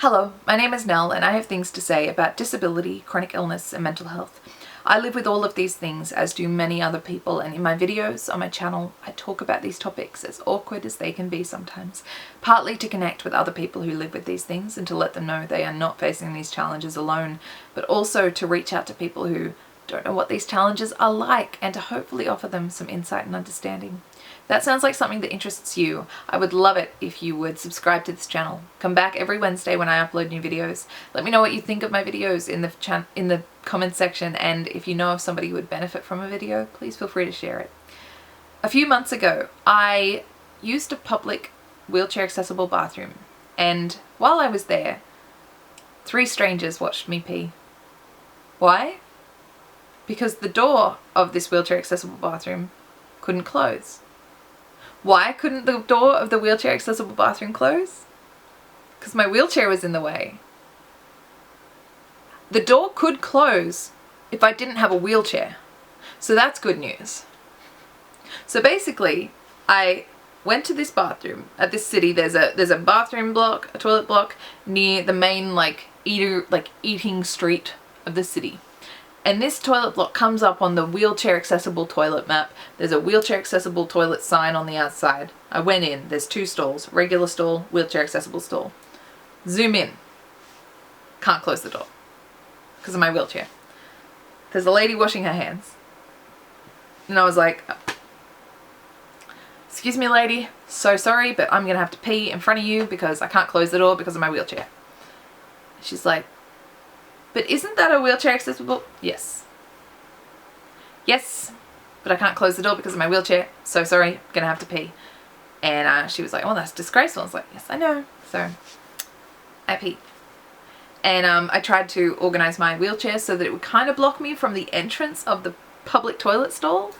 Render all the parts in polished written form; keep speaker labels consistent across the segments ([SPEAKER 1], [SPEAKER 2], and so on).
[SPEAKER 1] Hello, my name is Nell and I have things to say about disability, chronic illness and mental health. I live with all of these things, as do many other people, and in my videos on my channel I talk about these topics, as awkward as they can be sometimes, partly to connect with other people who live with these things and to let them know they are not facing these challenges alone, but also to reach out to people who don't know what these challenges are like and to hopefully offer them some insight and understanding. If that sounds like something that interests you, I would love it if you would subscribe to this channel. Come back every Wednesday when I upload new videos. Let me know what you think of my videos in the comment section, and if you know of somebody who would benefit from a video, please feel free to share it. A few months ago, I used a public wheelchair accessible bathroom, and while I was there, 3 strangers watched me pee. Why? Because the door of this wheelchair accessible bathroom couldn't close. Why couldn't the door of the wheelchair accessible bathroom close? Because my wheelchair was in the way. The door could close if I didn't have a wheelchair. So that's good news. So basically, I went to this bathroom at this city. There's a bathroom block, a toilet block near the main eating street of the city. And this toilet block comes up on the wheelchair accessible toilet map. There's a wheelchair accessible toilet sign on the outside. I went in, there's 2 stalls, regular stall, wheelchair accessible stall. Zoom in. Can't close the door because of my wheelchair. There's a lady washing her hands. And I was like, excuse me lady, so sorry, but I'm gonna have to pee in front of you because I can't close the door because of my wheelchair. She's like, but isn't that a wheelchair accessible? Yes. Yes, but I can't close the door because of my wheelchair. So sorry, I'm gonna have to pee. And she was like, oh, that's disgraceful. I was like, yes, I know. So I peed. And I tried to organize my wheelchair so that it would kind of block me from the entrance of the public toilet stall.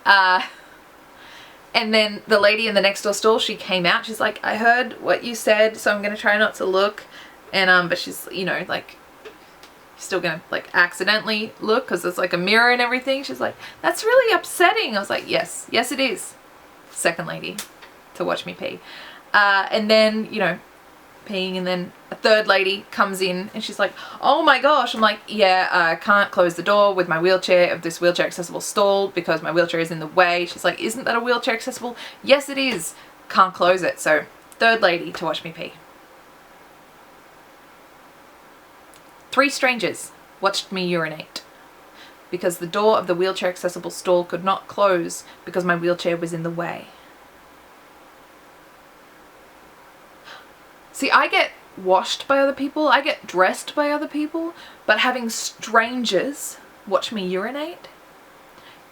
[SPEAKER 1] And then the lady in the next door stall, she came out. She's like, I heard what you said, so I'm gonna try not to look. And but she's, you know, like, still gonna like accidentally look because there's like a mirror and everything. She's like, that's really upsetting. I was like, yes it is. Second lady to watch me pee. And then, you know, peeing, and then a third lady comes in and she's like, oh my gosh. I'm like, yeah, I can't close the door with my wheelchair of this wheelchair accessible stall because my wheelchair is in the way. She's like, isn't that a wheelchair accessible? Yes it is. Can't close it. So third lady to watch me pee. 3 strangers watched me urinate because the door of the wheelchair accessible stall could not close because my wheelchair was in the way. See, I get washed by other people, I get dressed by other people, but having strangers watch me urinate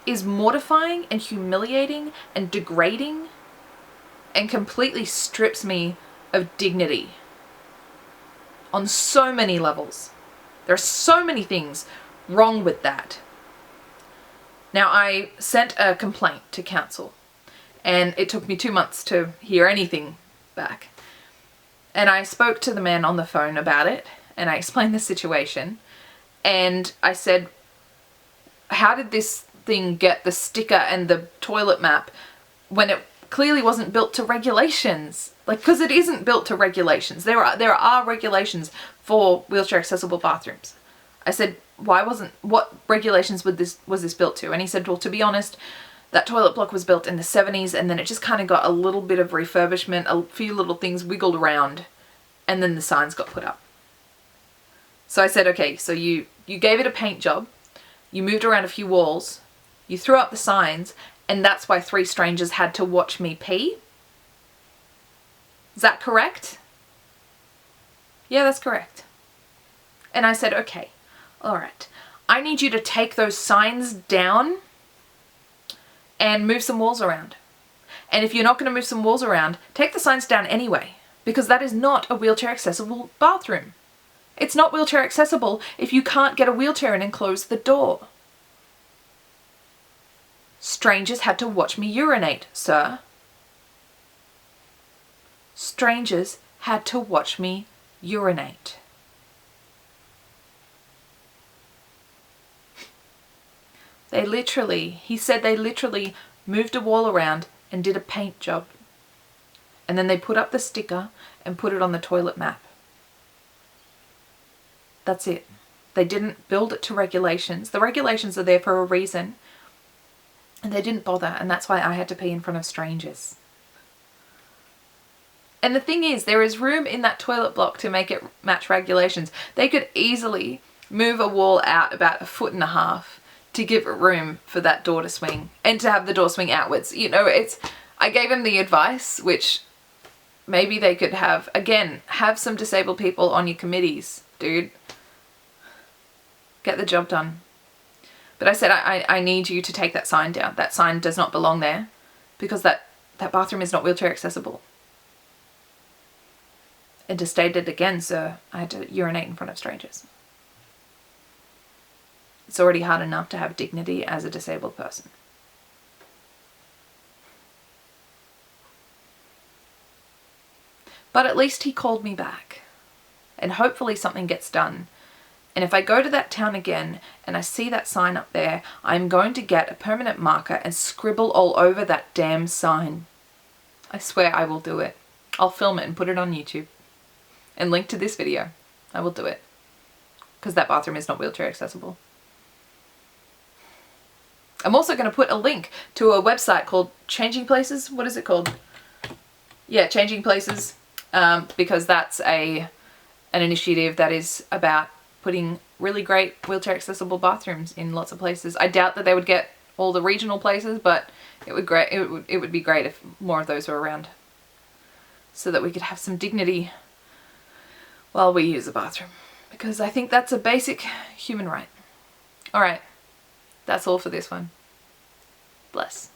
[SPEAKER 1] is mortifying and humiliating and degrading and completely strips me of dignity on so many levels. There are so many things wrong with that. Now, I sent a complaint to council and it took me 2 months to hear anything back. And I spoke to the man on the phone about it and I explained the situation and I said, how did this thing get the sticker and the toilet map when it clearly wasn't built to regulations? Like, because it isn't built to regulations. There are regulations for wheelchair accessible bathrooms. I said, what regulations was this built to? And he said, well, to be honest, that toilet block was built in the 70s and then it just kind of got a little bit of refurbishment, a few little things wiggled around, and then the signs got put up. So I said, okay, so you gave it a paint job, you moved around a few walls, you threw up the signs, and that's why 3 strangers had to watch me pee? Is that correct? Yeah, that's correct. And I said, okay, all right. I need you to take those signs down and move some walls around. And if you're not going to move some walls around, take the signs down anyway, because that is not a wheelchair accessible bathroom. It's not wheelchair accessible if you can't get a wheelchair in and close the door. Strangers had to watch me urinate, sir. Strangers had to watch me urinate. He said they literally moved a wall around and did a paint job. And then they put up the sticker and put it on the toilet map. That's it. They didn't build it to regulations. The regulations are there for a reason. And they didn't bother, and that's why I had to pee in front of strangers. And the thing is, there is room in that toilet block to make it match regulations. They could easily move a wall out about 1.5 feet to give room for that door to swing and to have the door swing outwards. You know, I gave them the advice, which maybe they could have, again, have some disabled people on your committees, dude. Get the job done. But I said, I need you to take that sign down. That sign does not belong there because that bathroom is not wheelchair accessible. And to state it again, sir, I had to urinate in front of strangers. It's already hard enough to have dignity as a disabled person. But at least he called me back. And hopefully something gets done. And if I go to that town again and I see that sign up there, I'm going to get a permanent marker and scribble all over that damn sign. I swear I will do it. I'll film it and put it on YouTube. And link to this video. I will do it. Because that bathroom is not wheelchair accessible. I'm also going to put a link to a website called Changing Places. What is it called? Yeah, Changing Places. Because that's an initiative that is about putting really great wheelchair accessible bathrooms in lots of places. I doubt that they would get all the regional places, but it would be great if more of those were around, so that we could have some dignity while we use the bathroom, because I think that's a basic human right. All right, that's all for this one. Bless.